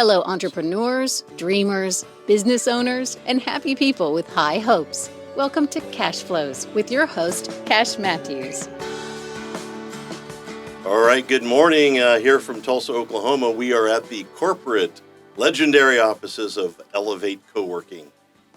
Hello, entrepreneurs, dreamers, business owners, and happy people with high hopes. Welcome to Cashflows with your host, Cash Matthews. All right, good morning. Here from Tulsa, Oklahoma. We are at the corporate legendary offices of Elevate Coworking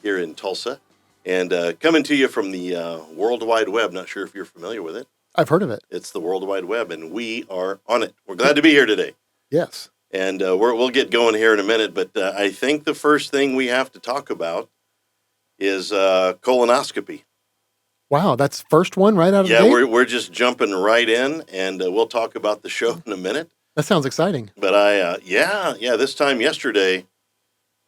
here in Tulsa. And coming to you from the World Wide Web. Not sure if you're familiar with it. I've heard of it. It's the World Wide Web, and we are on it. We're glad to be here today. Yes. And we'll get going here in a minute, but I think the first thing we have to talk about is colonoscopy. Wow, that's the first one right out of the gate? gate? We're just jumping right in, and we'll talk about the show in a minute. That sounds exciting. But this time yesterday,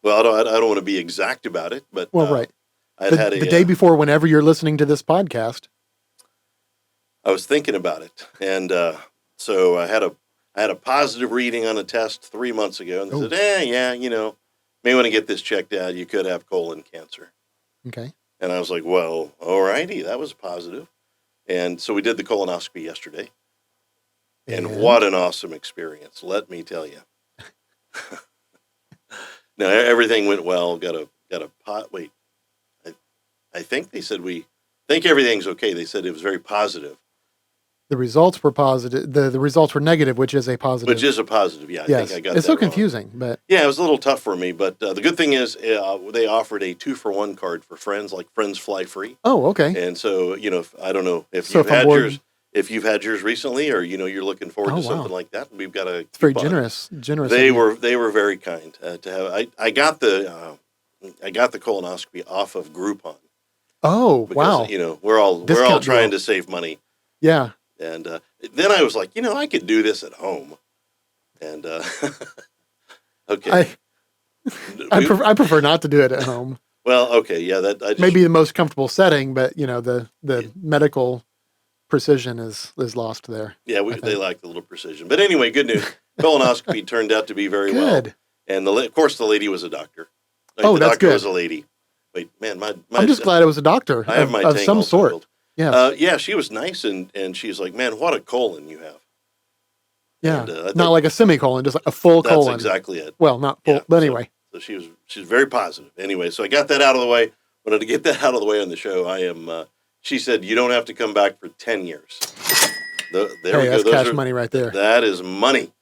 well, I don't want to be exact about it, but right. The day before, whenever you're listening to this podcast. I was thinking about it, and so I had a positive reading on a test 3 months ago, and they said, may want to get this checked out. You could have colon cancer. Okay. And I was like, well, all righty, that was positive. And so we did the colonoscopy yesterday. And what an awesome experience, let me tell you. Now, everything went well. Got a pot. Wait, I think they said think everything's okay. They said it was very positive. The results were positive. The results were negative, which is a positive. Which is a positive, yeah. Yes. I think I got it's that so confusing, wrong. But yeah, it was a little tough for me. But the good thing is they offered a 2-for-1 card for friends, like Friends Fly Free. Oh, okay. And so I don't know if you've had yours recently, or you're looking forward to something like that. We've got a. It's very generous. They were very kind to have. I got the colonoscopy off of Groupon. Oh, because, wow! We're all trying to save money. Yeah. And then I was like, I could do this at home. And okay, I prefer not to do it at home. Well, okay, yeah, maybe the most comfortable setting, but the medical precision is lost there. Yeah, they lack the little precision. But anyway, good news. Colonoscopy turned out to be very good. Well. And of course, the lady was a doctor. The doctor good. was a lady. Wait, man, I'm just glad it was a doctor. I have my of some sort. Filled. Yeah, she was nice, and she's like, man, what a colon you have. Yeah, and, not like a semicolon, just like a full colon. That's exactly it. Well, not full, but anyway. So she's very positive. Anyway, so I got that out of the way. Wanted to get that out of the way on the show. She said, you don't have to come back for 10 years. There we go. That's cash money right there. That is money.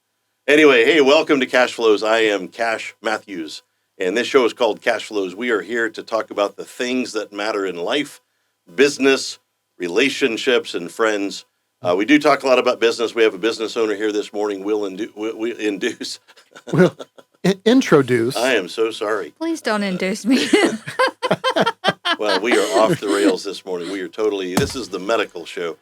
Anyway, hey, welcome to Cashflows. I am Cash Matthews, and this show is called Cashflows. We are here to talk about the things that matter in life, business, relationships, and friends. We do talk a lot about business. We have a business owner here this morning. We'll introduce. I am so sorry. Please don't induce me. Well, we are off the rails this morning. This is the medical show.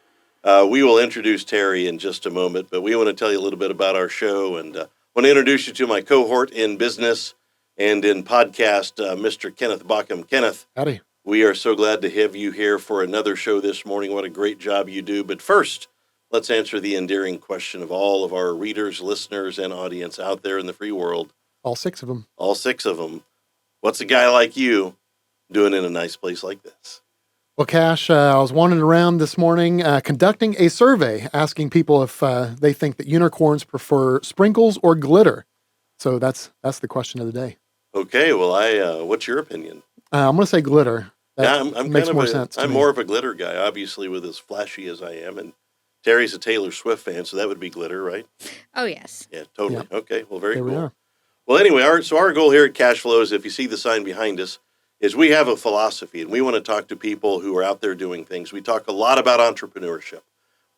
We will introduce Teri in just a moment, but we want to tell you a little bit about our show, and want to introduce you to my cohort in business and in podcast, Mr. Kenneth Bockham. Kenneth. Howdy. We are so glad to have you here for another show this morning. What a great job you do. But first, let's answer the endearing question of all of our readers, listeners, and audience out there in the free world. All 6 of them. All 6 of them. What's a guy like you doing in a nice place like this? Well, Cash, I was wandering around this morning conducting a survey asking people if they think that unicorns prefer sprinkles or glitter. So that's the question of the day. Okay, well, what's your opinion? I'm going to say glitter. I'm makes more sense. I'm more of a glitter guy, obviously, with as flashy as I am. And Teri's a Taylor Swift fan, so that would be glitter, right? Oh, yes. Yeah, totally. Yeah. Okay, well, very there cool. We are. Well, anyway, our goal here at Cashflows, if you see the sign behind us, is we have a philosophy, and we want to talk to people who are out there doing things. We talk a lot about entrepreneurship.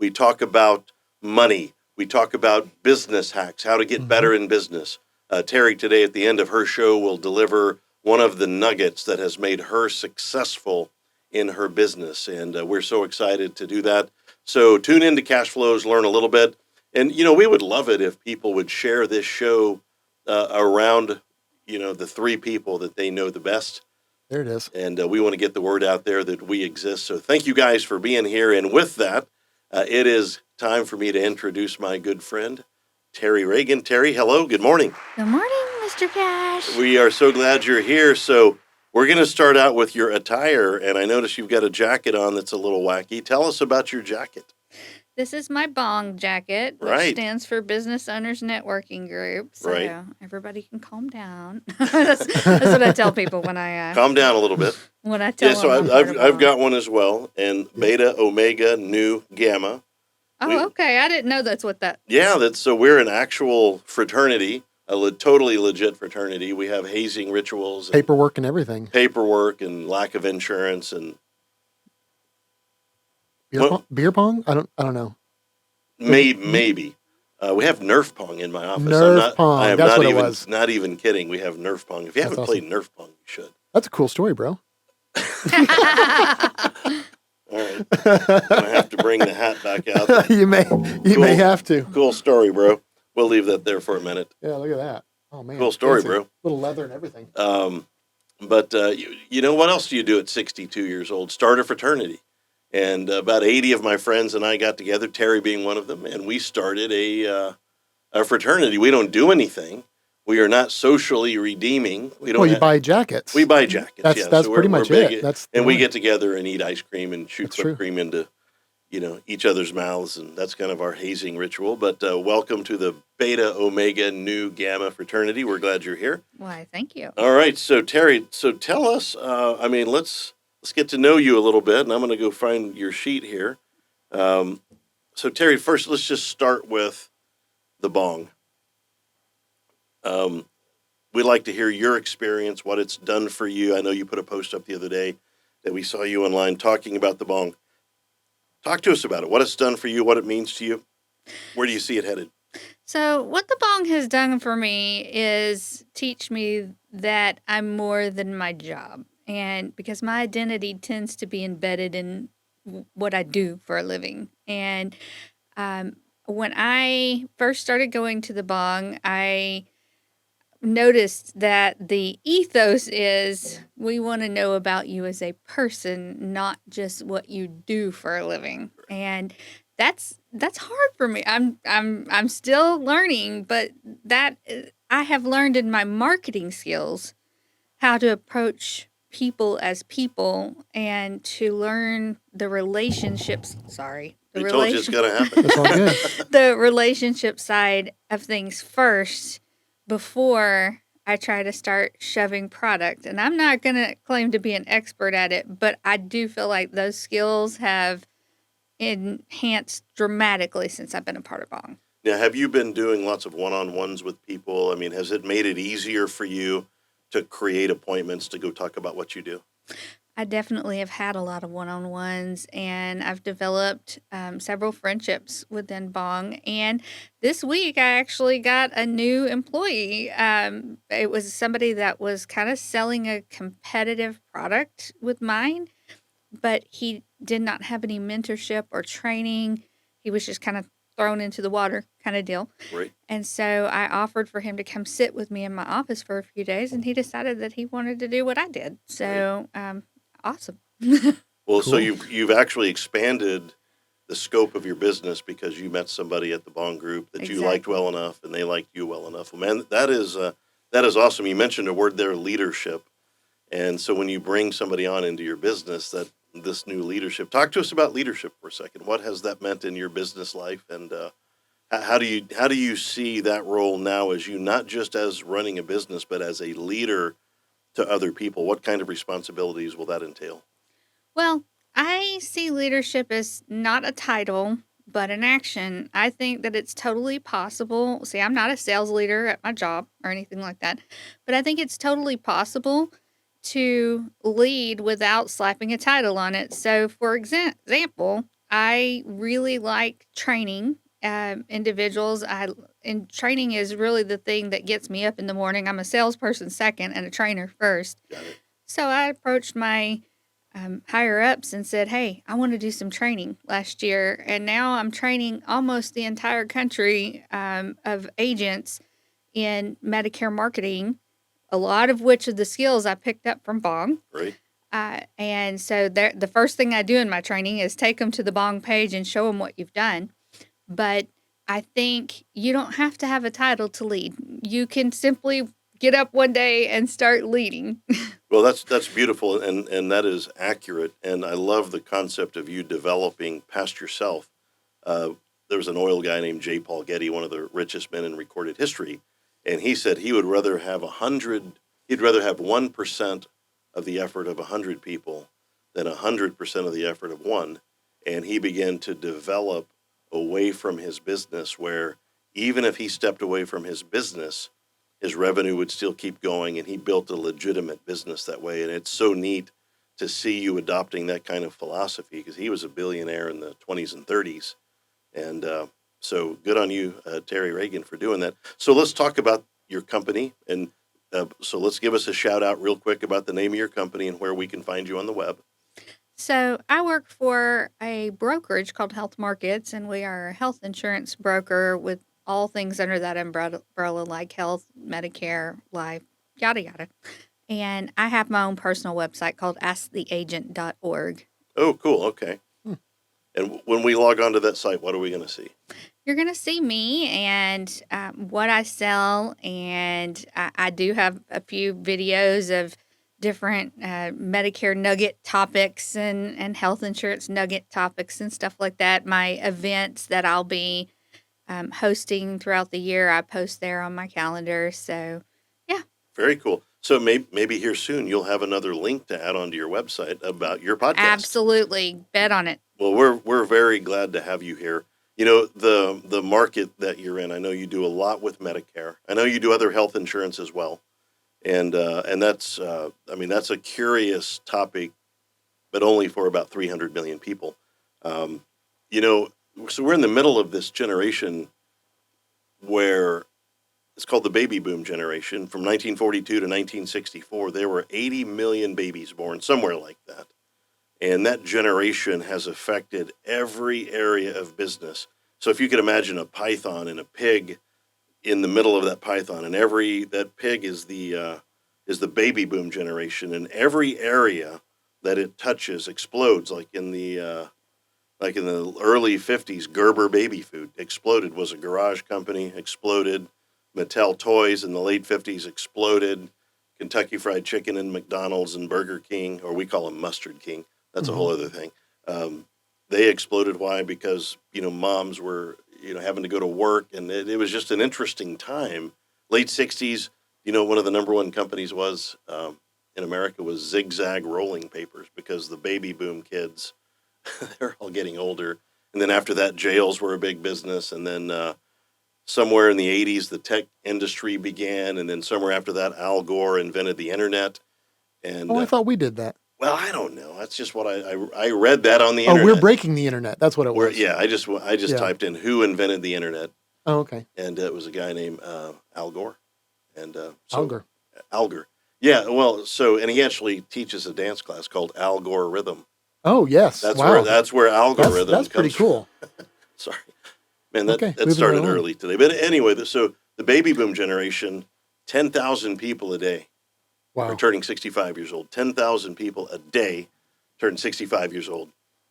We talk about money. We talk about business hacks, how to get better in business. Teri, today at the end of her show, will deliver one of the nuggets that has made her successful in her business. And we're so excited to do that. So tune into Cashflows, learn a little bit. And, we would love it if people would share this show around, the 3 people that they know the best. There it is. And we want to get the word out there that we exist. So thank you guys for being here. And with that, it is time for me to introduce my good friend, Teri Reagin. Teri, hello. Good morning. Good morning, Mr. Cash. We are so glad you're here. So we're going to start out with your attire. And I notice you've got a jacket on that's a little wacky. Tell us about your jacket. This is my B.O.N.G jacket, which Right. stands for Business Owners Networking Group. So Right. everybody can calm down. that's what I tell people when I Calm down a little bit. when I tell Yeah, so them I'm part of I've B.O.N.G. got one as well, and Beta, Omega, Nu, Gamma. Oh, okay. I didn't know that's what that. Yeah, so we're an actual fraternity, totally legit fraternity. We have hazing rituals, and Paperwork and everything. paperwork, and lack of insurance, and Beer pong? I don't know. maybe. We have Nerf pong in my office. Nerf pong. I am That's not what it even was. not even kidding. We have Nerf pong. If you That's haven't awesome. played Nerf pong, you should. That's a cool story, bro. All right, I'm gonna have to bring the hat back out. you may have to. Cool story, bro. We'll leave that there for a minute. Yeah, look at that. Oh man, Cool story, fancy. bro. Little leather and everything. But you know what else do you do at 62 years old? Start a fraternity. And about 80 of my friends and I got together, Teri being one of them, and we started a fraternity. We don't do anything. We are not socially redeeming. We don't. Well, you buy jackets. We buy jackets. That's yeah. that's So pretty we're much big, it. That's and we right. get together and eat ice cream and shoot That's whipped true. cream into each other's mouths, and that's kind of our hazing ritual. But welcome to the Beta, Omega, Nu, Gamma fraternity. We're glad you're here. Why, thank you. All right, so Teri, tell us. Let's get to know you a little bit, and I'm going to go find your sheet here. So Teri, first, let's just start with the B.O.N.G. We'd like to hear your experience, what it's done for you. I know you put a post up the other day that we saw you online talking about the B.O.N.G. Talk to us about it. What it's done for you, what it means to you. Where do you see it headed? So what the B.O.N.G has done for me is teach me that I'm more than my job. And because my identity tends to be embedded in what I do for a living. And when I first started going to the B.O.N.G, I noticed that the ethos is we want to know about you as a person, not just what you do for a living. And that's hard for me. I'm still learning, but that I have learned in my marketing skills how to approach people as people and to learn the relationships. Sorry. We told you it's going to happen. That's all good. The relationship side of things first before I try to start shoving product. And I'm not going to claim to be an expert at it, but I do feel like those skills have enhanced dramatically since I've been a part of B.O.N.G. Now, have you been doing lots of one-on-ones with people? I mean, has it made it easier for you to create appointments to go talk about what you do? I definitely have had a lot of one-on-ones, and I've developed several friendships within B.O.N.G. And this week, I actually got a new employee. It was somebody that was kind of selling a competitive product with mine, but he did not have any mentorship or training. He was just kind of thrown into the water kind of deal. Right. And so I offered for him to come sit with me in my office for a few days, and he decided that he wanted to do what I did. So, awesome. Well, so Cool. you've actually expanded the scope of your business because you met somebody at the B.O.N.G group that you liked Exactly. well enough, and they liked you well enough. Well, man, that is awesome. You mentioned a word there, leadership, and so when you bring somebody on into your business, that this new leadership. Talk to us about leadership for a second. What has that meant in your business life, and how do you see that role now as you not just as running a business, but as a leader to other people? What kind of responsibilities will that entail? Well, I see leadership as not a title, but an action. I think that it's totally possible. See, I'm not a sales leader at my job or anything like that, but I think it's totally possible to lead without slapping a title on it. So, for example, I really like training individuals. And training is really the thing that gets me up in the morning. I'm a salesperson second and a trainer first. Got it. So I approached my higher ups and said, hey, I want to do some training last year. And now I'm training almost the entire country of agents in Medicare marketing, a lot of which of the skills I picked up from B.O.N.G. Right. And so the first thing I do in my training is take them to the B.O.N.G page and show them what you've done. But I think you don't have to have a title to lead. You can simply get up one day and start leading. Well, that's beautiful, and that is accurate. And I love the concept of you developing past yourself. there was an oil guy named J. Paul Getty, one of the richest men in recorded history, and he said he would rather have 1% of the effort of 100 people than 100% of the effort of one. And he began to develop away from his business where even if he stepped away from his business, his revenue would still keep going, and he built a legitimate business that way. And it's so neat to see you adopting that kind of philosophy, because he was a billionaire in the 20s and 30s. And so good on you, Teri Reagin, for doing that. So let's talk about your company. And so let's give us a shout out real quick about the name of your company and where we can find you on the web. So I work for a brokerage called Health Markets, and we are a health insurance broker with all things under that umbrella like health, Medicare, life, yada, yada. And I have my own personal website called asktheagent.org. Oh, cool. Okay. And when we log onto that site, what are we going to see? You're going to see me and what I sell. And I do have a few videos of different Medicare nugget topics and health insurance nugget topics and stuff like that. My events that I'll be hosting throughout the year, I post there on my calendar. So, yeah. Very cool. So maybe here soon you'll have another link to add onto your website about your podcast. Absolutely. Bet on it. Well, we're very glad to have you here. You know, the market that you're in, I know you do a lot with Medicare. I know you do other health insurance as well. And that's, that's a curious topic, but only for about 300 million people. So we're in the middle of this generation where it's called the baby boom generation. From 1942 to 1964, there were 80 million babies born, somewhere like that. And that generation has affected every area of business. So if you could imagine a python and a pig in the middle of that python, and that pig is the baby boom generation, and every area that it touches explodes. Like in the early 50s, Gerber baby food exploded. Was a garage company, exploded. Mattel Toys in the late 50s exploded. Kentucky Fried Chicken and McDonald's and Burger King, or we call them Mustard King. That's a whole other thing. They exploded. Why? Because, moms were, having to go to work, and it was just an interesting time. Late 60s, one of the number one companies was in America was Zigzag Rolling Papers, because the baby boom kids, they're all getting older. And then after that, jails were a big business. And then somewhere in the 80s, the tech industry began. And then somewhere after that, Al Gore invented the internet. And I thought we did that. Well, I don't know. That's just what I read that on the internet. internet. We're breaking the internet. That's what it was. I just typed in who invented the internet. Oh, okay. And it was a guy named Al Gore. And Al Gore. Yeah. Well, and he actually teaches a dance class called Al Gore Rhythm. Oh, yes. That's where algorithm That's pretty cool. Sorry. Man, that started early today. But anyway, so the baby boom generation, 10,000 people a day are turning 65 years old. 10,000 people a day turn 65 years old.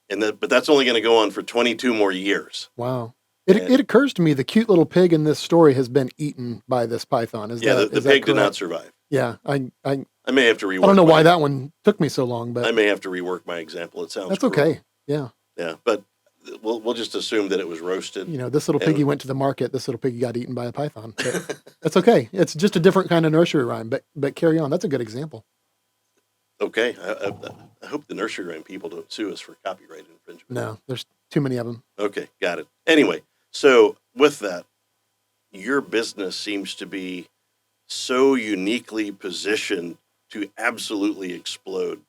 But that's only going to go on for 22 more years. Wow. It occurs to me the cute little pig in this story has been eaten by this python. The pig did not survive. Yeah, I may have to rework. I don't know why that one took me so long, but I may have to rework my example. It sounds that's cruel. Okay. Yeah. Yeah, but we'll just assume that it was roasted. This little piggy went to the market. This little piggy got eaten by a python. But that's okay. It's just a different kind of nursery rhyme. But carry on. That's a good example. Okay. I hope the nursery rhyme people don't sue us for copyright infringement. No, there's too many of them. Okay, got it. Anyway, so with that, your business seems to be so uniquely positioned to absolutely explode.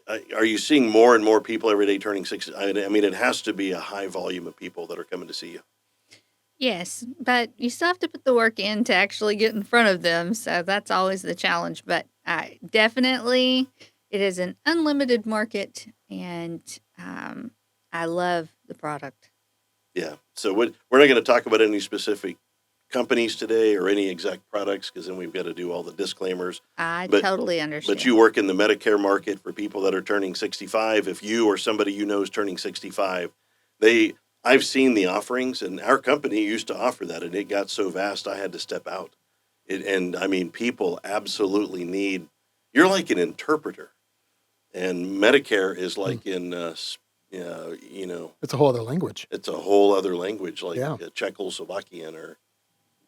Are you seeing more and more people every day turning 60? I mean, it has to be a high volume of people that are coming to see you. Yes, but you still have to put the work in to actually get in front of them. So that's always the challenge. But definitely, it is an unlimited market, and I love the product. Yeah. So we're not going to talk about any specific companies today or any exact products, because then we've got to do all the disclaimers. I totally understand. But you work in the Medicare market for people that are turning 65. If you or somebody you know is turning 65, I've seen the offerings, and our company used to offer that, and it got so vast I had to step out. People absolutely need. You're like an interpreter, and Medicare is like in It's a whole other language. It's a whole other language, like Yeah. Czechoslovakian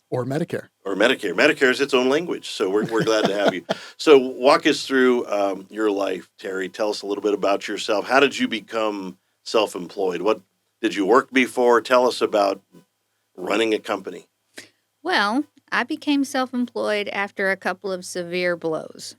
Or Medicare. or Medicare. Medicare is its own language, so we're glad to have you. So walk us through your life, Teri. Tell us a little bit about yourself. How did you become self-employed? What did you work before? Tell us about running a company. Well, I became self-employed after a couple of severe blows.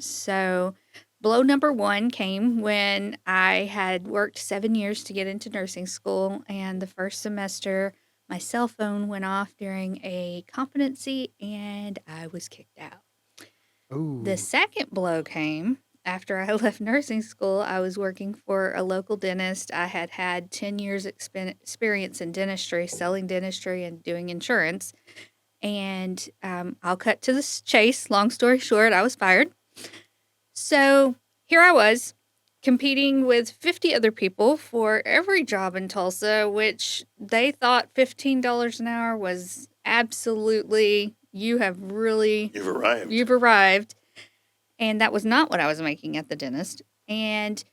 So blow number one came when I had worked 7 years to get into nursing school, and the first semester, my cell phone went off during a competency, and I was kicked out. Ooh. The second blow came after I left nursing school. I was working for a local dentist. I had 10 years experience in dentistry, selling dentistry and doing insurance. And I'll cut to the chase. Long story short, I was fired. So here I was competing with 50 other people for every job in Tulsa, which they thought $15 an hour was absolutely, you've arrived. And that was not what I was making at the dentist. And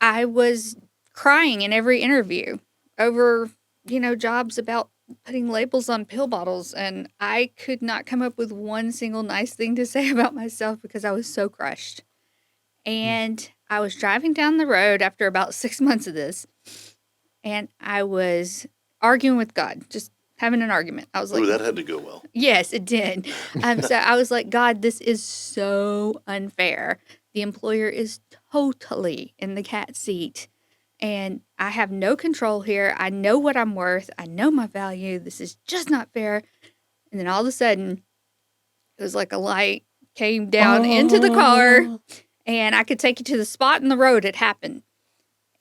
I was crying in every interview over, jobs about putting labels on pill bottles. And I could not come up with one single nice thing to say about myself because I was so crushed. And I was driving down the road after about 6 months of this, and I was arguing with God, just having an argument. I was like, Ooh, that had to go well. Yes, it did. So I was like, God, this is so unfair. The employer is totally in the cat seat, and I have no control here. I know what I'm worth. I know my value. This is just not fair. And then all of a sudden, it was like a light came down into the car, and I could take you to the spot in the road it happened.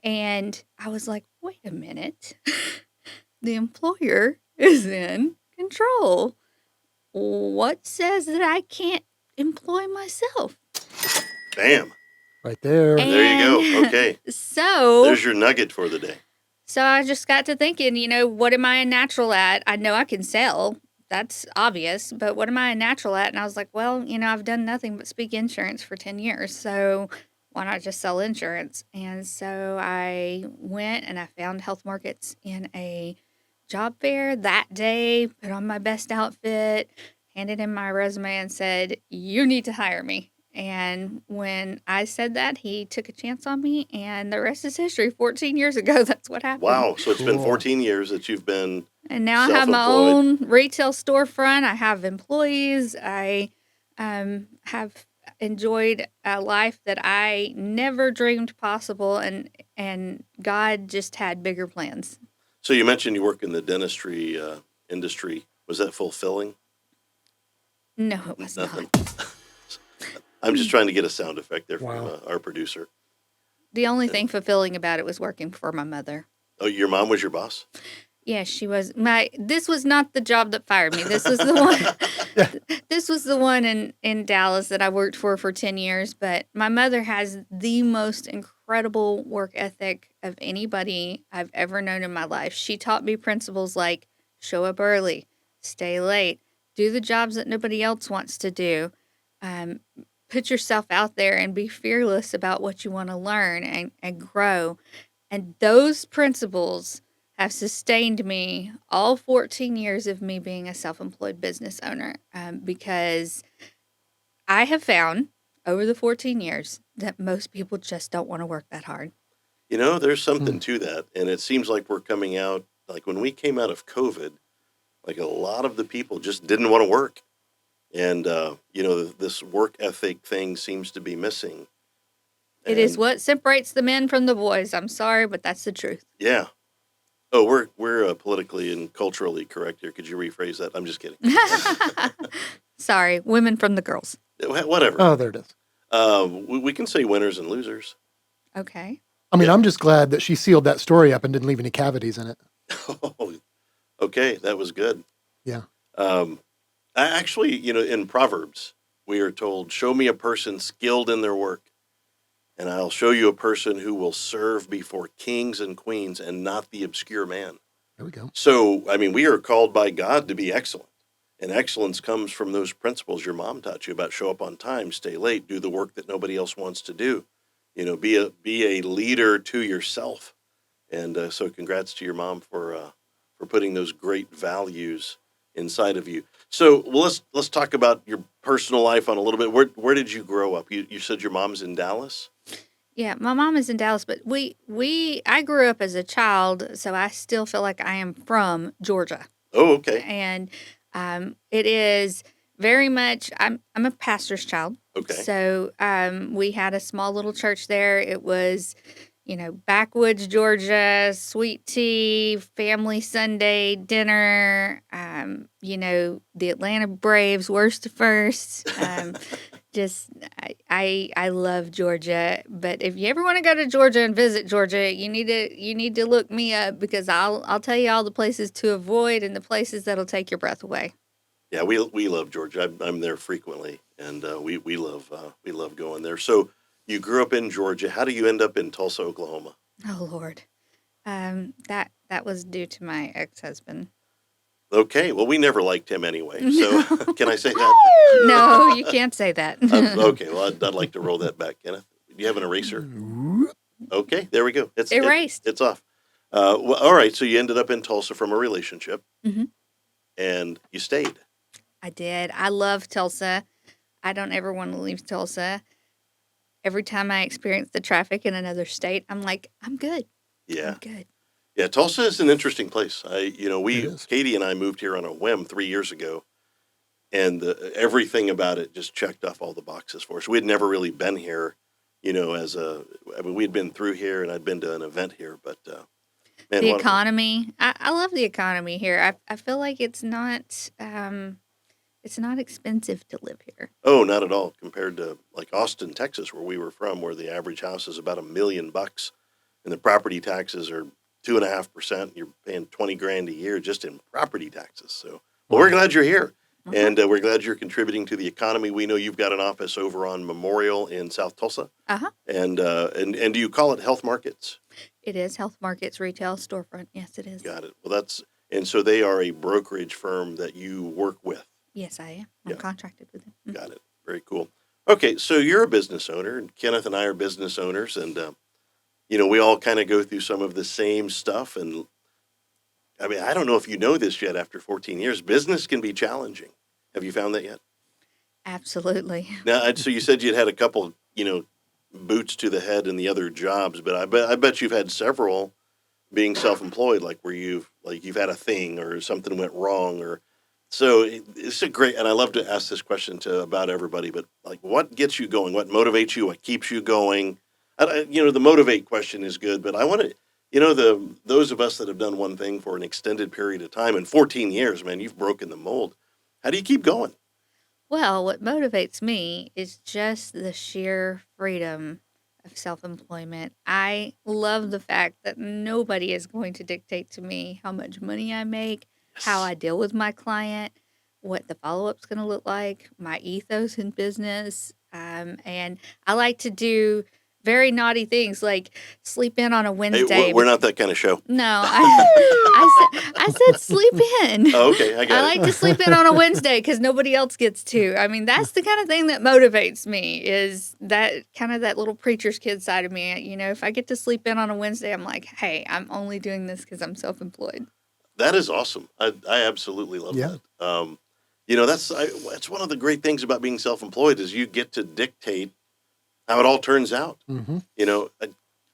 And I was like, wait a minute. The employer is in control. What says that I can't employ myself? Bam. Right there. There you go. Okay. So there's your nugget for the day. So I just got to thinking, what am I a natural at? I know I can sell. That's obvious. But what am I a natural at? And I was like, well, I've done nothing but speak insurance for 10 years. So why not just sell insurance? And so I went and I found Health Markets in a job fair that day, put on my best outfit, handed in my resume and said, you need to hire me. And when I said that, he took a chance on me, and the rest is history. 14 years ago, that's what happened. Wow. So it's been 14 years that you've been And now I have my own retail storefront. I have employees. I have enjoyed a life that I never dreamed possible, and God just had bigger plans. So you mentioned you work in the dentistry industry. Was that fulfilling? No, it was Nothing. not. I'm just trying to get a sound effect there from Wow. our producer. The only thing fulfilling about it was working for my mother. Oh, your mom was your boss? Yes, she was. This was not the job that fired me. This was the one. This was the one in Dallas that I worked for 10 years. But my mother has the most incredible work ethic of anybody I've ever known in my life. She taught me principles like show up early, stay late, do the jobs that nobody else wants to do, put yourself out there and be fearless about what you want to learn and grow. And those principles have sustained me all 14 years of me being a self-employed business owner, because I have found over the 14 years that most people just don't want to work that hard. There's something to that. And it seems like we're coming out, like when we came out of COVID, like a lot of the people just didn't want to work. And, this work ethic thing seems to be missing. It is what separates the men from the boys. I'm sorry, but that's the truth. Yeah. Oh, we're politically and culturally correct here. Could you rephrase that? I'm just kidding. Sorry, women from the girls. Whatever. Oh, there it is. We can say winners and losers. Okay. I mean, I'm just glad that she sealed that story up and didn't leave any cavities in it. Oh, okay, that was good. Yeah. Actually, in Proverbs, we are told, show me a person skilled in their work, and I'll show you a person who will serve before kings and queens and not the obscure man. There we go. So, we are called by God to be excellent. And excellence comes from those principles your mom taught you about show up on time, stay late, do the work that nobody else wants to do. be a leader to yourself. And so congrats to your mom for putting those great values inside of you. So let's talk about your personal life on a little bit. Where did you grow up? You said your mom's in Dallas? Yeah, my mom is in Dallas, but I grew up as a child, so I still feel like I am from Georgia. Oh, okay. And it is very much I'm a pastor's child. Okay. So we had a small little church there. It was, backwoods Georgia, sweet tea, family Sunday dinner, the Atlanta Braves worst to first. Just I love Georgia, but if you ever want to go to Georgia and visit Georgia, you need to look me up, because I'll tell you all the places to avoid and the places that'll take your breath away. Yeah, we love Georgia. I'm there frequently, and we love going there. So you grew up in Georgia. How do you end up in Tulsa, Oklahoma? Oh Lord, that was due to my ex-husband. Okay, well, we never liked him anyway. So can I say that? No, you can't say that. Okay, well, I'd like to roll that back, Kenneth. Do you have an eraser? Okay, there we go. It's erased. It's off. Well, all right. So you ended up in Tulsa from a relationship, and you stayed. I did. I love Tulsa. I don't ever want to leave Tulsa. Every time I experience the traffic in another state, I'm like, I'm good. Yeah. I'm good. Yeah, Tulsa is an interesting place. is. Katie and I moved here on a whim 3 years ago, and everything about it just checked off all the boxes for us. We had never really been here, we'd been through here, and I'd been to an event here, but man, the economy. I love the economy here. I feel like it's not expensive to live here. Oh, not at all, compared to like Austin, Texas, where we were from, where the average house is about $1 million, and the property taxes are 2.5%. You're paying $20,000 a year just in property taxes. So, well, we're glad you're here, and we're glad you're contributing to the economy. We know you've got an office over on Memorial in South Tulsa. And do you call it Health Markets? It is Health Markets retail storefront. Yes, it is. Got it. Well, so they are a brokerage firm that you work with. Yes, I am. I'm contracted with them. Got it. Very cool. Okay, so you're a business owner, and Kenneth and I are business owners, and we all kind of go through some of the same stuff. And I mean, I don't know if you know this yet after 14 years, business can be challenging. Have you found that yet? Absolutely. Now, so you said you'd had a couple, boots to the head in the other jobs, but I bet you've had several being self-employed, like where you've had a thing or something went wrong, or so it's a great, and I love to ask this question to about everybody, but like, what gets you going? What motivates you? What keeps you going? The motivate question is good, but I want to, those of us that have done one thing for an extended period of time, in 14 years, man, you've broken the mold. How do you keep going? Well, what motivates me is just the sheer freedom of self-employment. I love the fact that nobody is going to dictate to me how much money I make, how I deal with my client, what the follow-up's going to look like, my ethos in business. And I like to do very naughty things like sleep in on a Wednesday. Hey, we're not that kind of show. No, I said sleep in. Oh, okay, I got it. I like to sleep in on a Wednesday because nobody else gets to. I mean, that's the kind of thing that motivates me, is that kind of that little preacher's kid side of me. If I get to sleep in on a Wednesday, I'm like, hey, I'm only doing this because I'm self-employed. That is awesome. I absolutely love that. That's one of the great things about being self-employed, is you get to dictate how it all turns out. Mm-hmm.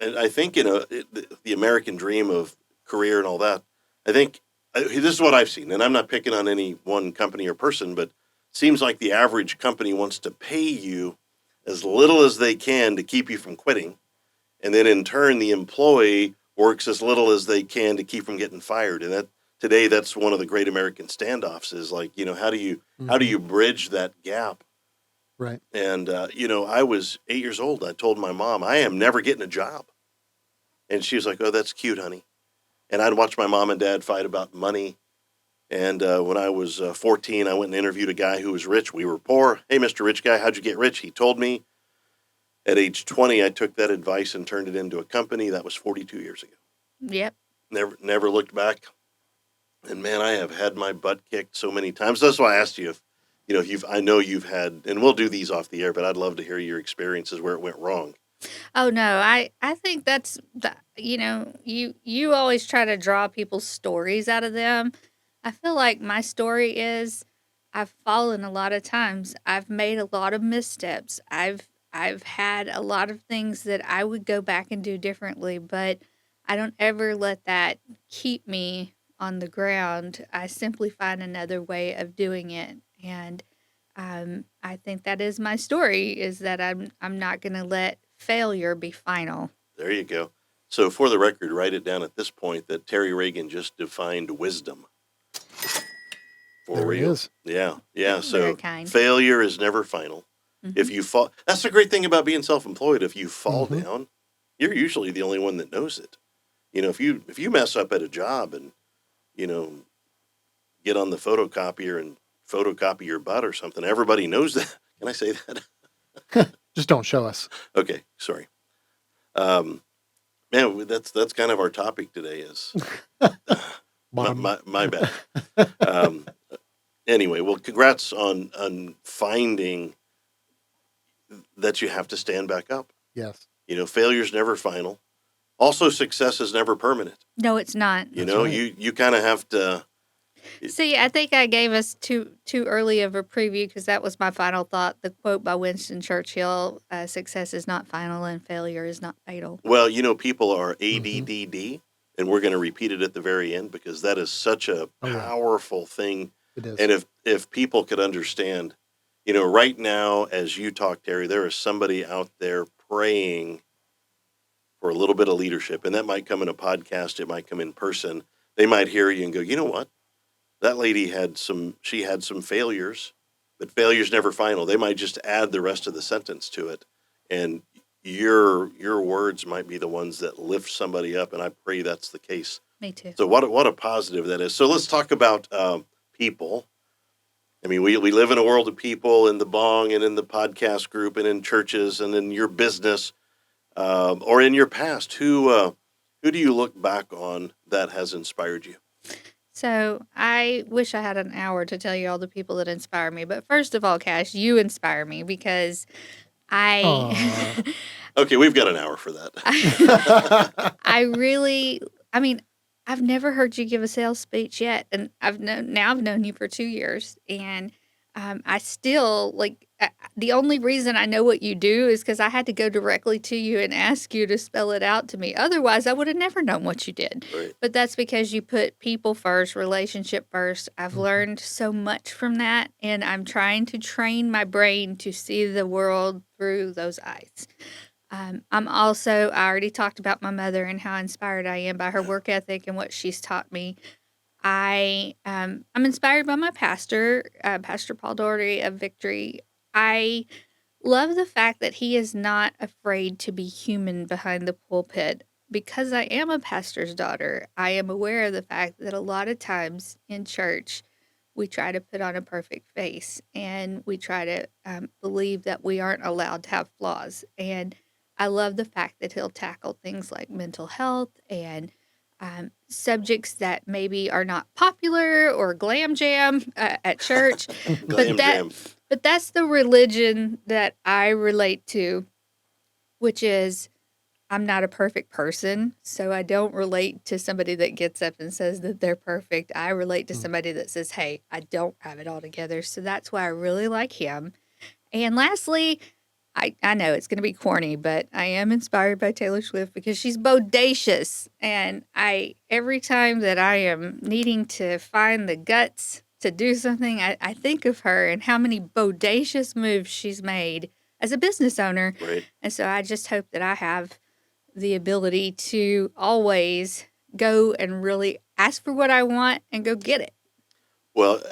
I think, the American dream of career and all that, I think this is what I've seen, and I'm not picking on any one company or person, but it seems like the average company wants to pay you as little as they can to keep you from quitting. And then in turn, the employee works as little as they can to keep from getting fired. And today, that's one of the great American standoffs, is like, how do you bridge that gap? Right. And, I was 8 years old. I told my mom, I am never getting a job. And she was like, oh, that's cute, honey. And I'd watch my mom and dad fight about money. And when I was 14, I went and interviewed a guy who was rich. We were poor. Hey, Mr. Rich Guy, how'd you get rich? He told me. At age 20, I took that advice and turned it into a company. That was 42 years ago. Yep. Never looked back. And man, I have had my butt kicked so many times. That's why I asked you I know you've had, and we'll do these off the air, but I'd love to hear your experiences where it went wrong. Oh no, I think that's you always try to draw people's stories out of them. I feel like my story is I've fallen a lot of times. I've made a lot of missteps. I've had a lot of things that I would go back and do differently, but I don't ever let that keep me on the ground. I simply find another way of doing it. And I think that is my story, is that I'm not gonna let failure be final. There you go. So for the record, write it down at this point that Teri Reagin just defined wisdom for There it real. is. Yeah, yeah. Very So kind. failure is never final. If Mhm. you fall, that's the great thing about being self-employed. If you fall Hmm. down, you're usually the only one that knows it. If you mess up at a job and you know get on the photocopier and photocopy your butt or something, everybody knows that. Can I say that? Just don't show us. Okay, sorry. Um, Man, that's kind of our topic today. Is Bottom. my bad. Um, anyway, well, congrats on finding that you have to stand back up. Yes, Failure's never final. Also, success is never permanent. No, it's not. That's right. You kind of have to. See, I think I gave us too early of a preview because that was my final thought. The quote by Winston Churchill: "Success is not final, and failure is not fatal." Well, people are Hmm. ADDD, and we're going to repeat it at the very end because that is such a Oh yeah, powerful thing. it is. And if people could understand, right now as you talk, Terry, there is somebody out there praying for a little bit of leadership, and that might come in a podcast, it might come in person. They might hear you and go, you know what? That lady she had some failures, but failures never final. They might just add the rest of the sentence to it, and your words might be the ones that lift somebody up. And I pray that's the case. Me too. So what a positive that is. So let's talk about people. I mean, we live in a world of people in the Bong and in the podcast group and in churches and in your business or in your past. Who do you look back on that has inspired you? So I wish I had an hour to tell you all the people that inspire me. But first of all, Cash, you inspire me because Aw. I Okay, we've got an hour for that. I really, I mean, I've never heard you give a sales speech yet, and I've known you for 2 years, and I still the only reason I know what you do is because I had to go directly to you and ask you to spell it out to me. Otherwise, I would have never known what you did. Right. But that's because you put people first, relationship first. I've Mhm. learned so much from that, and I'm trying to train my brain to see the world through those eyes. I already talked about my mother and how inspired I am by her work ethic and what she's taught me. I'm inspired by my pastor, Pastor Paul Doherty of Victory. I love the fact that he is not afraid to be human behind the pulpit. Because I am a pastor's daughter, I am aware of the fact that a lot of times in church, we try to put on a perfect face and we try to believe that we aren't allowed to have flaws. And I love the fact that he'll tackle things like mental health and subjects that maybe are not popular or glam jam at church, but Glam that jam. but that's the religion that I relate to, which is I'm not a perfect person, so I don't relate to somebody that gets up and says that they're perfect. I relate to Mm. somebody that says, "Hey, I don't have it all together." So that's why I really like him. And lastly, I know it's going to be corny, but I am inspired by Taylor Swift because she's bodacious. And every time that I am needing to find the guts to do something, I think of her and how many bodacious moves she's made as a business owner. Right. And so I just hope that I have the ability to always go and really ask for what I want and go get it. Well,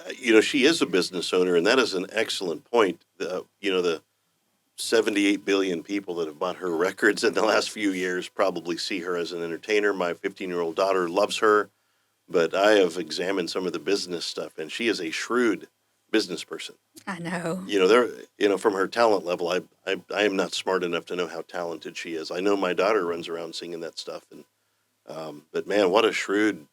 she is a business owner, and that is an excellent point. The 78 billion people that have bought her records in the last few years probably see her as an entertainer. My 15-year-old daughter loves her, but I have examined some of the business stuff, and she is a shrewd business person. I know. From her talent level, I am not smart enough to know how talented she is. I know my daughter runs around singing that stuff, and but man, what a shrewd,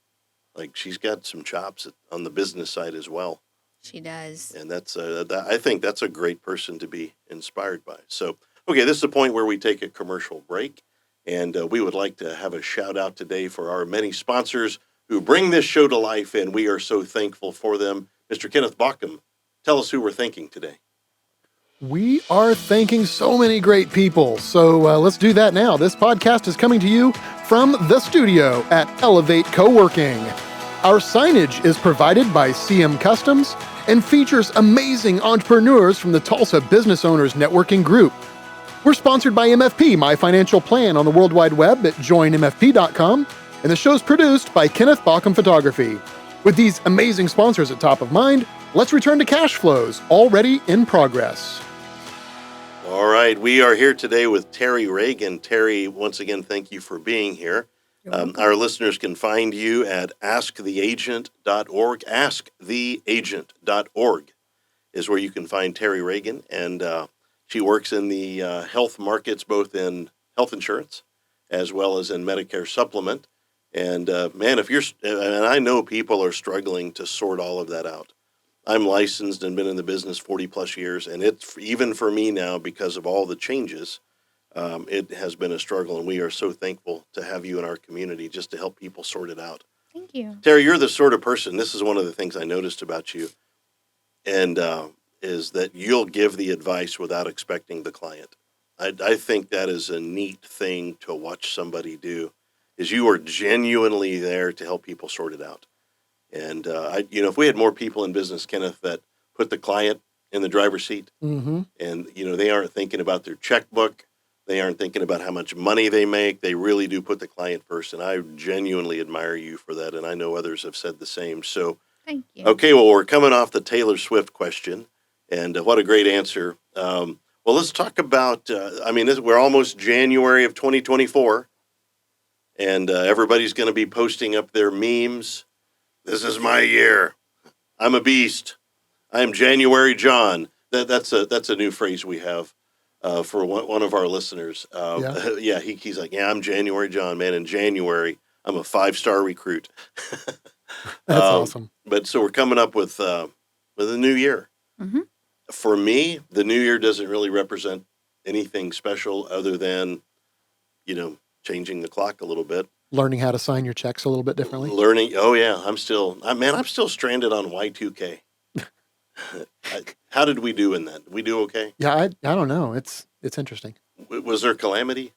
like she's got some chops on the business side as well. She does. And I think that's a great person to be inspired by. So, Okay, this is the point where we take a commercial break, and we would like to have a shout out today for our many sponsors who bring this show to life, and we are so thankful for them. Mr. Kenneth Bauckham, tell us who we're thanking today. We are thanking so many great people, so let's do that now. This podcast is coming to you from the studio at Elevate Coworking. Our signage is provided by CM Customs and features amazing entrepreneurs from the Tulsa Business Owners Networking Group. We're sponsored by MFP, My Financial Plan, on the World Wide Web at joinmfp.com, and the show's produced by Kenneth Bauckham Photography. With these amazing sponsors at top of mind, let's return to Cashflows, already in progress. All right, we are here today with Teri Reagin. Teri, once again, thank you for being here. Our listeners can find you at asktheagent.org. Asktheagent.org is where you can find Teri Reagin, and she works in the health markets, both in health insurance as well as in Medicare supplement. And man, and I know people are struggling to sort all of that out. I'm licensed and been in the business 40 plus years, and it's even for me now, because of all the changes, it has been a struggle, and we are so thankful to have you in our community just to help people sort it out. Thank you. Teri, you're the sort of person, this is one of the things I noticed about you, and is that you'll give the advice without expecting the client. I think that is a neat thing to watch somebody do, is you are genuinely there to help people sort it out. And, if we had more people in business, Kenneth, that put the client in the driver's seat, and, they aren't thinking about their checkbook, they aren't thinking about how much money they make, they really do put the client first. And I genuinely admire you for that, and I know others have said the same. So, thank you. Okay, well, we're coming off the Taylor Swift question, and what a great answer. Well, let's talk about, we're almost January of 2024, and everybody's going to be posting up their memes. This is my year. I'm a beast. I am January John. That's a new phrase we have for one of our listeners. He's like, I'm January John, man. In January, I'm a 5-star recruit. That's awesome. But so we're coming up with a new year. Mm-hmm. For me, the new year doesn't really represent anything special other than, changing the clock a little bit. Learning how to sign your checks a little bit differently. I'm still stranded on Y2K. How did we do in that? Did we do okay? Yeah, I don't know. It's interesting. Was there calamity?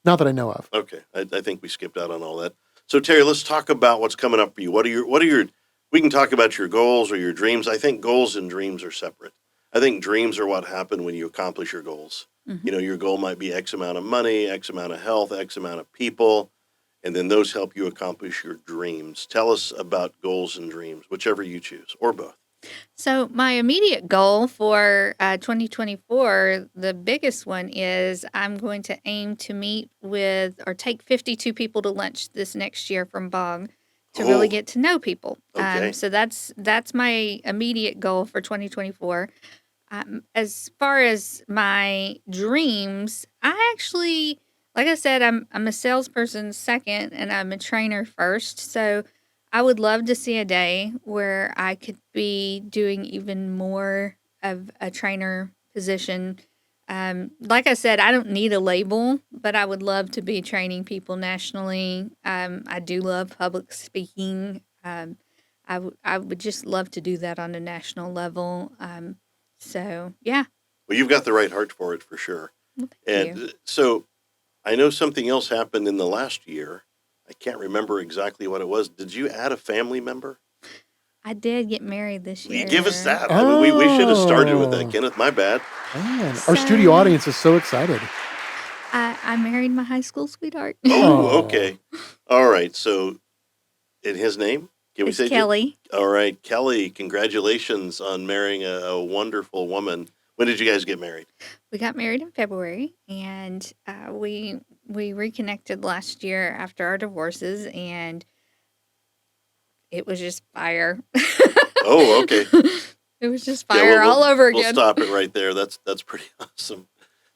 Not that I know of. Okay, I think we skipped out on all that. So Teri, let's talk about what's coming up for you. What are your? We can talk about your goals or your dreams. I think goals and dreams are separate. I think dreams are what happen when you accomplish your goals. Mm-hmm. Your goal might be X amount of money, X amount of health, X amount of people, and then those help you accomplish your dreams. Tell us about goals and dreams, whichever you choose, or both. So my immediate goal for 2024, the biggest one is I'm going to aim to meet with or take 52 people to lunch this next year from B.O.N.G to really get to know people. Okay. So that's my immediate goal for 2024. As far as my dreams, I actually, like I said, I'm a salesperson second and I'm a trainer first. So I would love to see a day where I could be doing even more of a trainer position. Like I said, I don't need a label, but I would love to be training people nationally. I do love public speaking. I would just love to do that on a national level. So, yeah. Well, you've got the right heart for it, for sure. Well, thank you. And so I know something else happened in the last year. I can't remember exactly what it was. Did you add a family member? I did get married this Will year. you give us that? We should have started with that, Kenneth. My bad. Man, our studio audience is so excited. I married my high school sweetheart. Oh, okay. All right. So, in his name? Can we It's say Kelly. All right. Kelly, congratulations on marrying a wonderful woman. When did you guys get married? We got married in February, and we reconnected last year after our divorces, and it was just fire. Oh, okay. It was just fire all over again. We'll stop it right there. That's pretty awesome.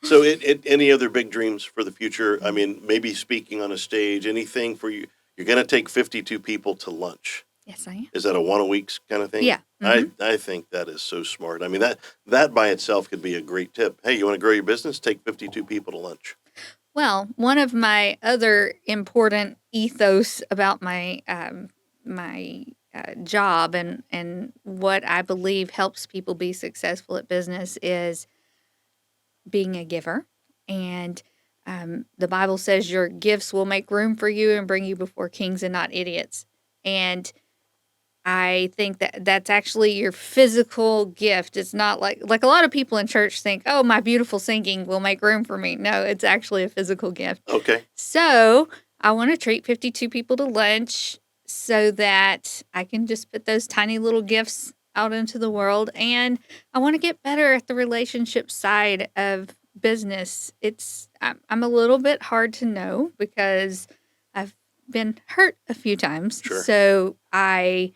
So, any other big dreams for the future? I mean, maybe speaking on a stage, anything for you? You're going to take 52 people to lunch. Yes, I am. Is that a 1 a week kind of thing? Yeah. I think that is so smart. I mean, that by itself could be a great tip. Hey, you want to grow your business? Take 52 people to lunch. Well, one of my other important ethos about my job and what I believe helps people be successful at business is being a giver. And the Bible says your gifts will make room for you and bring you before kings and not idiots. And I think that that's actually your physical gift. It's not like a lot of people in church think, oh, my beautiful singing will make room for me. No, it's actually a physical gift. Okay. So I want to treat 52 people to lunch so that I can just put those tiny little gifts out into the world. And I want to get better at the relationship side of business. I'm a little bit hard to know because I've been hurt a few times. Sure. So I'm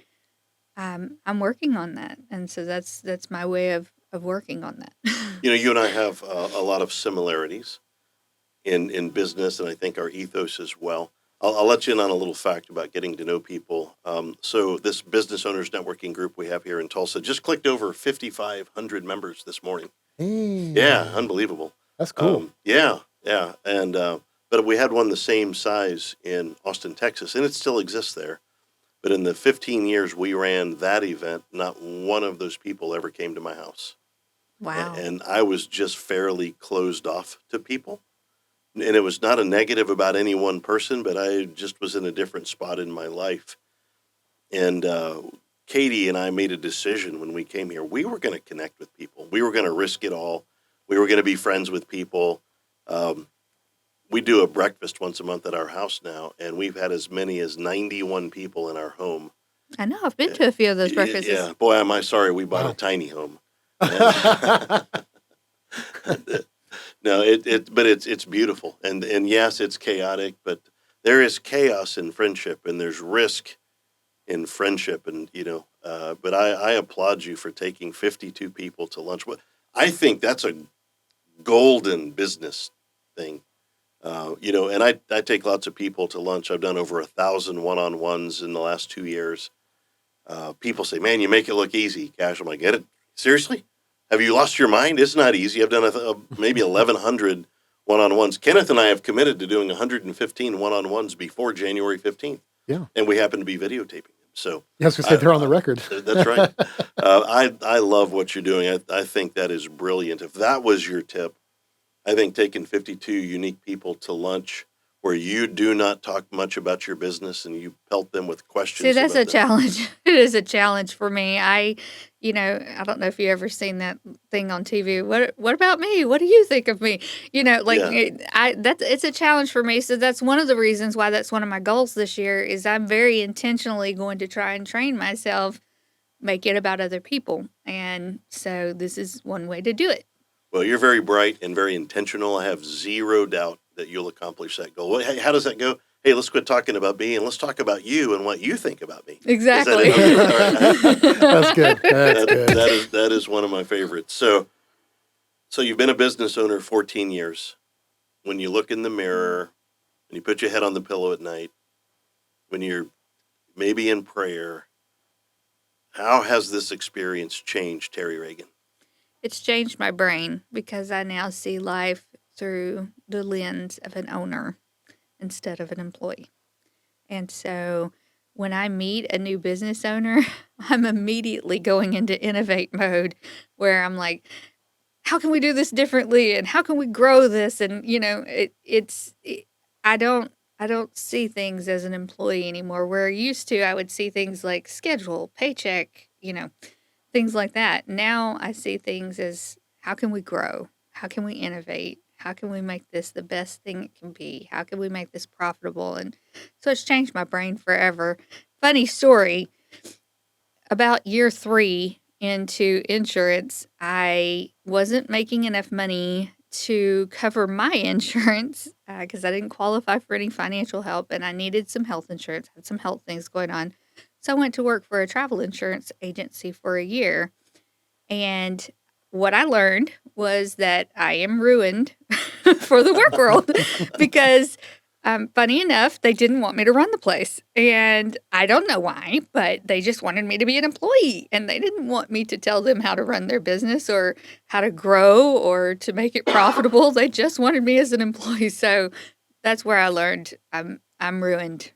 working on that, and so that's my way of working on that. You and I have a lot of similarities in business, and I think our ethos as well. I'll let you in on a little fact about getting to know people. So this business owners networking group we have here in Tulsa just clicked over 5,500 members this morning. Hey. Yeah, unbelievable. That's cool. Yeah, and but we had one the same size in Austin, Texas, and it still exists there. But in the 15 years we ran that event, not one of those people ever came to my house. Wow. And I was just fairly closed off to people. And it was not a negative about any one person, but I just was in a different spot in my life. And Katie and I made a decision when we came here. We were going to connect with people. We were going to risk it all. We were going to be friends with people. We do a breakfast once a month at our house now, and we've had as many as 91 people in our home. I know. I've been to a few of those breakfasts. Yeah. Boy, am I sorry we bought a tiny home. No, but it's beautiful. And yes, it's chaotic, but there is chaos in friendship and there's risk in friendship. And, but I applaud you for taking 52 people to lunch. I think that's a golden business thing. And I take lots of people to lunch. I've done over 1,000 one-on-ones in the last 2 years. People say, man, you make it look easy, Cash. I'm like, get it? Seriously? Have you lost your mind? It's not easy. I've done maybe 1,100 one-on-ones. Kenneth and I have committed to doing 115 one-on-ones before January 15th. Yeah. And we happen to be videotaping them. So yes, we said they're on the record. That's right. I love what you're doing. I think that is brilliant. If that was your tip, I think taking 52 unique people to lunch where you do not talk much about your business and you pelt them with questions. See, that's a challenge. It is a challenge for me. I don't know if you ever seen that thing on TV. What about me? What do you think of me? It's a challenge for me. So that's one of the reasons why that's one of my goals this year is I'm very intentionally going to try and train myself, make it about other people. And so this is one way to do it. Well, you're very bright and very intentional. I have zero doubt that you'll accomplish that goal. Hey, how does that go? Hey, let's quit talking about me and let's talk about you and what you think about me. Exactly. That's good. That's good. That is one of my favorites. So you've been a business owner 14 years. When you look in the mirror, when you put your head on the pillow at night, when you're maybe in prayer, how has this experience changed Teri Reagin? It's changed my brain because I now see life through the lens of an owner instead of an employee. And so when I meet a new business owner, I'm immediately going into innovate mode where I'm like, how can we do this differently? And how can we grow this? And, I don't see things as an employee anymore. Where I used to, I would see things like schedule, paycheck, things like that. Now I see things as how can we grow? How can we innovate? How can we make this the best thing it can be? How can we make this profitable? And so it's changed my brain forever. Funny story, about year 3 into insurance, I wasn't making enough money to cover my insurance because I didn't qualify for any financial help and I needed some health insurance, had some health things going on. So I went to work for a travel insurance agency for a year. And what I learned was that I am ruined for the work world because funny enough, they didn't want me to run the place. And I don't know why, but they just wanted me to be an employee. And they didn't want me to tell them how to run their business or how to grow or to make it profitable. They just wanted me as an employee. So that's where I learned I'm ruined.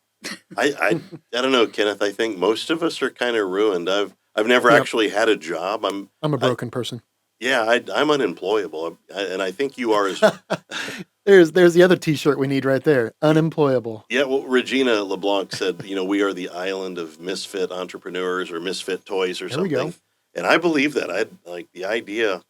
I don't know, Kenneth. I think most of us are kind of ruined. I've never Yep. actually had a job. I'm a broken person. I'm unemployable, and I think you are as There's the other T-shirt we need right there. Unemployable. yeah. Well, Regina LeBlanc said, we are the island of misfit entrepreneurs or misfit toys or There we something, go. and I believe that. I like the idea,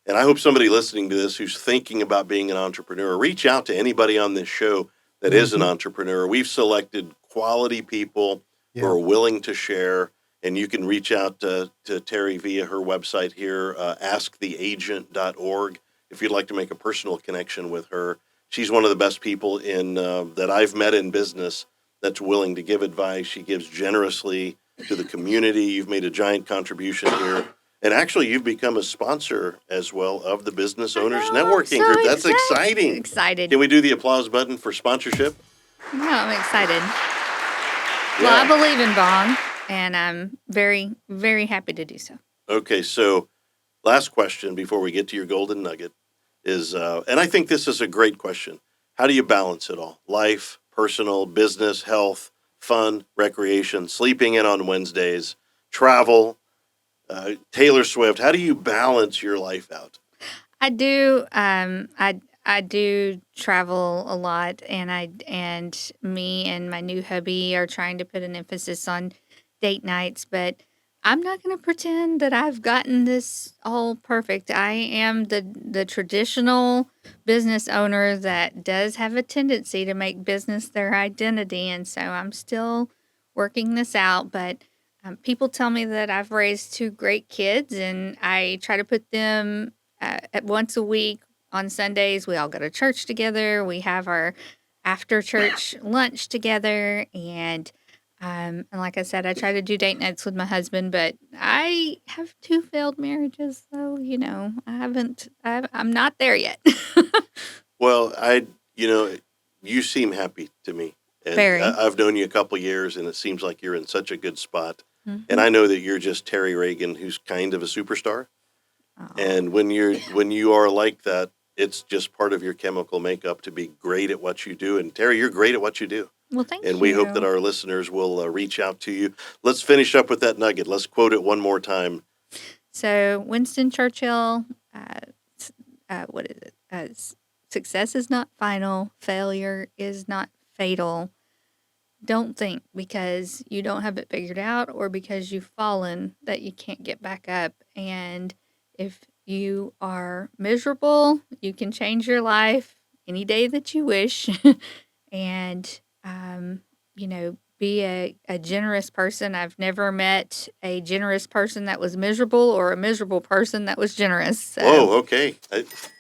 and I hope somebody listening to this who's thinking about being an entrepreneur, reach out to anybody on this show that is an Mhm. entrepreneur. We've selected quality people who Yeah. are willing to share. And you can reach out to Teri via her website here, asktheagent.org, if you'd like to make a personal connection with her. She's one of the best people that I've met in business that's willing to give advice. She gives generously to the community. You've made a giant contribution here. And actually, you've become a sponsor as well of the Business Owners I know, I'm Networking so Group. That's exciting. Excited. Can we do the applause button for sponsorship? No, I'm excited. Yeah. Well, I believe in Bong, and I'm very, very happy to do so. Okay, so last question before we get to your golden nugget is, and I think this is a great question. How do you balance it all? Life, personal, business, health, fun, recreation, sleeping in on Wednesdays, travel, Taylor Swift. How do you balance your life out? I do. I do travel a lot, and me and my new hubby are trying to put an emphasis on date nights. But I'm not going to pretend that I've gotten this all perfect. I am the traditional business owner that does have a tendency to make business their identity, and so I'm still working this out. But people tell me that I've raised two great kids, and I try to put them at once a week on Sundays. We all go to church together. We have our after church lunch together. And like I said, I try to do date nights with my husband, but I have two failed marriages. So, I'm not there yet. Well, you seem happy to me. And Very. I've known you a couple years, and it seems like you're in such a good spot. Mhm. And I know that you're just Teri Reagin, who's kind of a superstar. Aw. And when you are like that, it's just part of your chemical makeup to be great at what you do. And Teri, you're great at what you do. Well, thank And you. we hope that our listeners will reach out to you. Let's finish up with that nugget. Let's quote it one more time. So, Winston Churchill, what is it? Success is not final, failure is not fatal. Don't think because you don't have it figured out or because you've fallen that you can't get back up. And if you are miserable, you can change your life any day that you wish. And, be a generous person. I've never met a generous person that was miserable or a miserable person that was generous. So. Whoa, okay.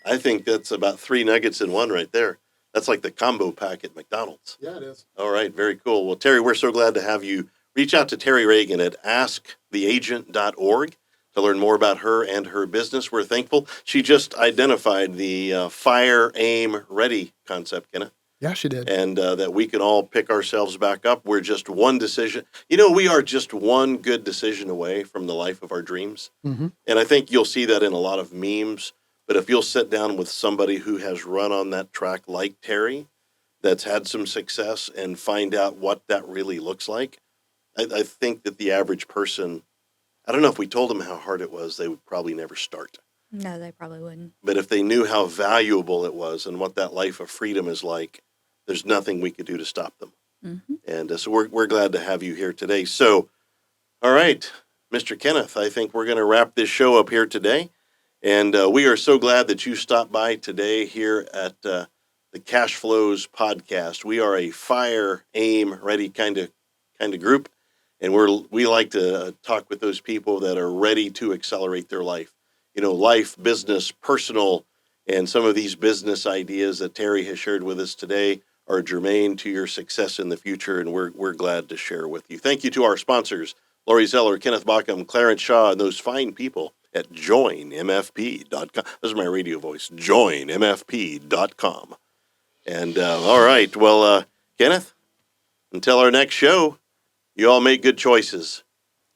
I think that's about 3 nuggets in one right there. That's like the combo pack at McDonald's. Yeah, it is. All right, very cool. Well, Teri, we're so glad to have you. Reach out to Teri Reagin at asktheagent.org to learn more about her and her business. We're thankful. She just identified the fire, aim, ready concept, Kenneth. Yeah, she did. And that we can all pick ourselves back up. We're just one decision. We are just one good decision away from the life of our dreams. Mm-hmm. And I think you'll see that in a lot of memes. But if you'll sit down with somebody who has run on that track like Teri, that's had some success and find out what that really looks like, I think that the average person, I don't know if we told them how hard it was, they would probably never start. No, they probably wouldn't. But if they knew how valuable it was and what that life of freedom is like, there's nothing we could do to stop them. Mm-hmm. And so we're glad to have you here today. So, all right, Mr. Kenneth, I think we're going to wrap this show up here today. And we are so glad that you stopped by today here at the Cashflows podcast. We are a fire, aim, ready kind of group. And we like to talk with those people that are ready to accelerate their life. Life, business, personal, and some of these business ideas that Teri has shared with us today are germane to your success in the future, and we're glad to share with you. Thank you to our sponsors, Lori Zeller, Kenneth Bauckham, Clarence Shaw, and those fine people at joinmfp.com. This is my radio voice, joinmfp.com. And all right, well, Kenneth, until our next show, you all make good choices.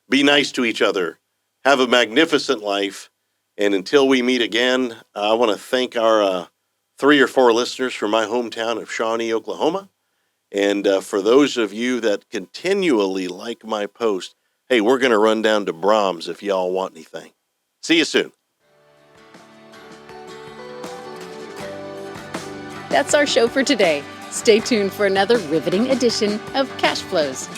Be nice to each other. Have a magnificent life. And until we meet again, I want to thank our 3 or 4 listeners from my hometown of Shawnee, Oklahoma. And for those of you that continually like my post, hey, we're going to run down to Brahms if y'all want anything. See you soon. That's our show for today. Stay tuned for another riveting edition of Cashflows.